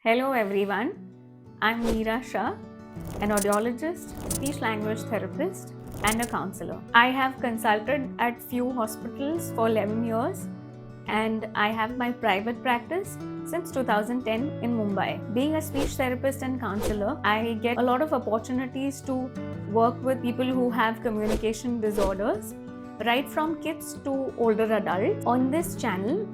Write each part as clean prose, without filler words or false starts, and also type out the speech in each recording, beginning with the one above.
Hello everyone, I'm Meera Shah, an audiologist, speech language therapist and a counselor. I have consulted at few hospitals for 11 years and I have my private practice since 2010 in Mumbai. Being a speech therapist and counselor, I get a lot of opportunities to work with people who have communication disorders, right from kids to older adults. On this channel,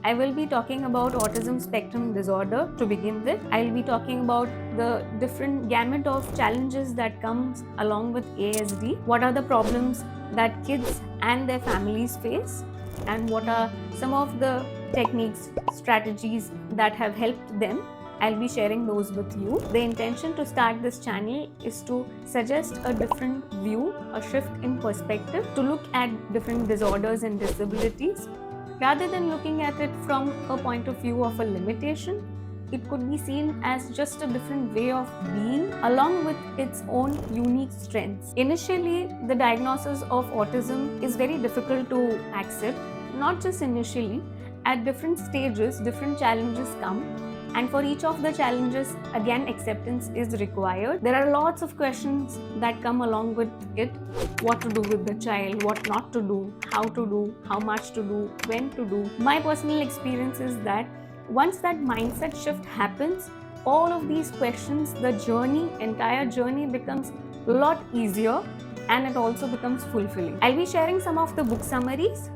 I will be talking about autism spectrum disorder to begin with. I'll be talking about the different gamut of challenges that comes along with ASD. What are the problems that kids and their families face, and what are some of the techniques, strategies that have helped them. I'll be sharing those with you. The intention to start this channel is to suggest a different view, a shift in perspective, to look at different disorders and disabilities. Rather than looking at it from a point of view of a limitation, it could be seen as just a different way of being along with its own unique strengths. Initially, the diagnosis of autism is very difficult to accept. Not just initially, at different stages, different challenges come. And for each of the challenges, again, acceptance is required. There are lots of questions that come along with it. What to do with the child, what not to do, how to do, how much to do, when to do. My personal experience is that once that mindset shift happens, all of these questions, the journey, entire journey becomes a lot easier and it also becomes fulfilling. I'll be sharing some of the book summaries.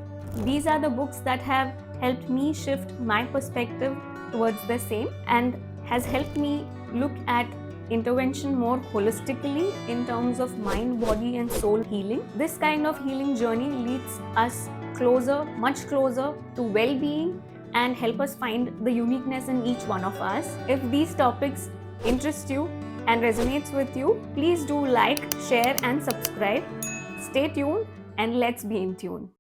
These are the books that have helped me shift my perspective towards the same and has helped me look at intervention more holistically in terms of mind, body and soul healing. This kind of healing journey leads us closer, much closer to well-being and help us find the uniqueness in each one of us. If these topics interest you and resonates with you, please do like, share and subscribe. Stay tuned and let's be in tune.